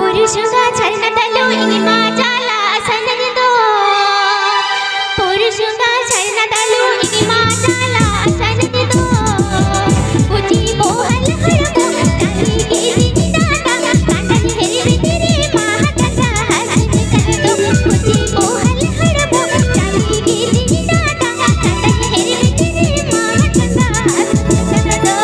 पुरुषगा झरनदलो enema जाला सनदो पुरुषगा झरनदलो enema जाला सनदो उजी मोहल हरमो ताली गिरी दादा कांडन हेरी तेरे महाकथा हसन करदो उजी मोहल हरमो ताली गिरी दादा कांडन हेरी तेरे महाकथा हसन करदो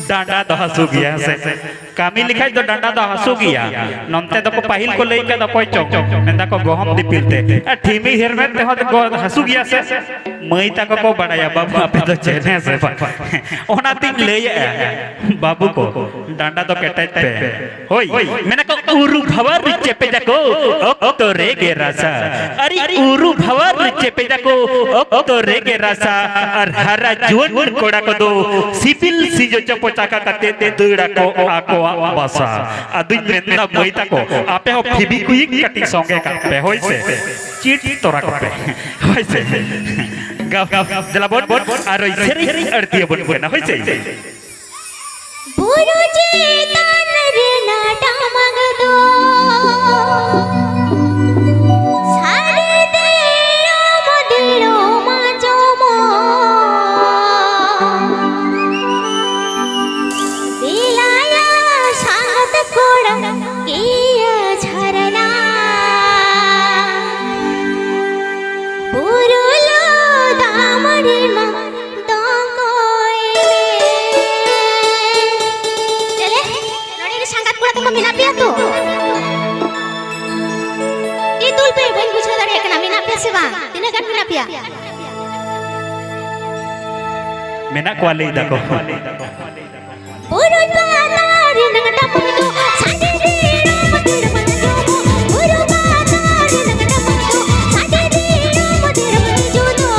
डांडा तो हसू गया से कामी लिखाई तो डांडा तो हसू गया नंते तो को पहिल को लेके तो कोई चौक मेंदा को गोहम दिपिलते ठीमी हेरमेट ते हो हसू गया से मई तक को बड़ाया बाबू आपे तो चेने से ओना तिन ले बाबू को डांडा तो केटच पे होई मैंने को उरु भवर चेपे जाको ओ तो रे गे रासा अरे उरु भवर चेपे जाको ओ तो रे गे रासा और हरा जुन कोड़ा को दो सिपिल सी जो चपो चाका कते ते दुड़ा को आको बसा अदुई मेंदा मई तक को आपे हो फिबी कुई कटी संगे का पे होई से चीट तोरा को पे होई से जला बोट आरो सेरी अड़ती बोट बना होई से बुरुजी तानर नाटा मगदो सारे दे मदिरो माजोमो दिलाया सात कोड़ा किया झरना बुरुलो दामरी मा मीना पिया तो ये तुल पे बन बुझा दड़े के ना मीना पिया se bang? Tina kan minap ya? Menak kuali dako. Purut patari nang dapur itu sade diro matir majumu. Purut patari nang dapur itu sade diro matir majumu.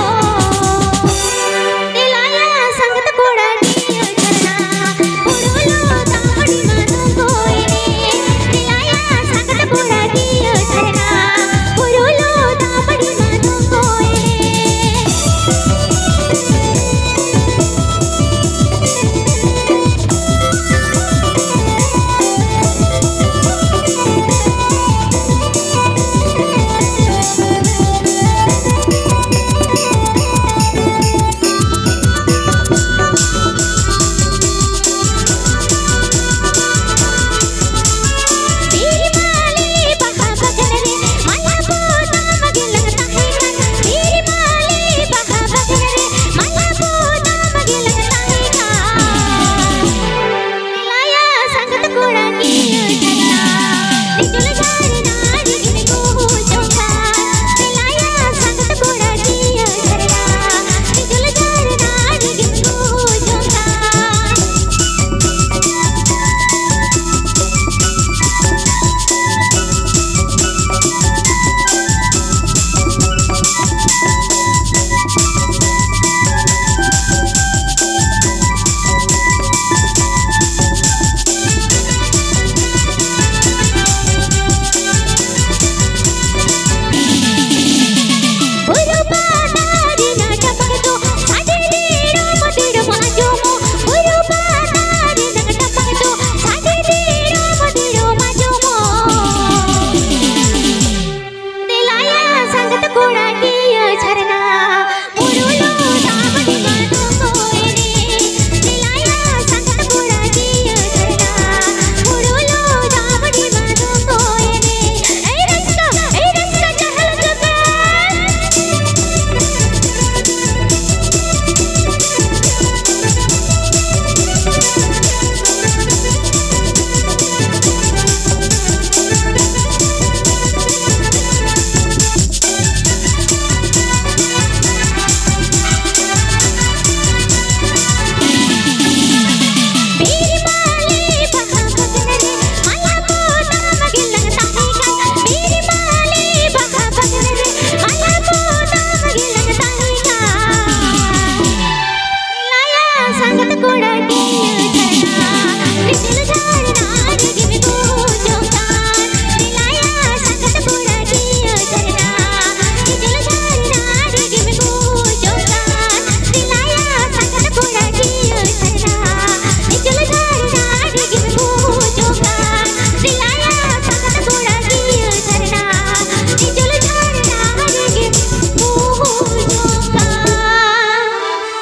Dilaya sangat koda diya charna. Purulo tamadi manu koine. Dilaya sangat koda diya charna. Purulo tamadi manu koine.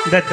The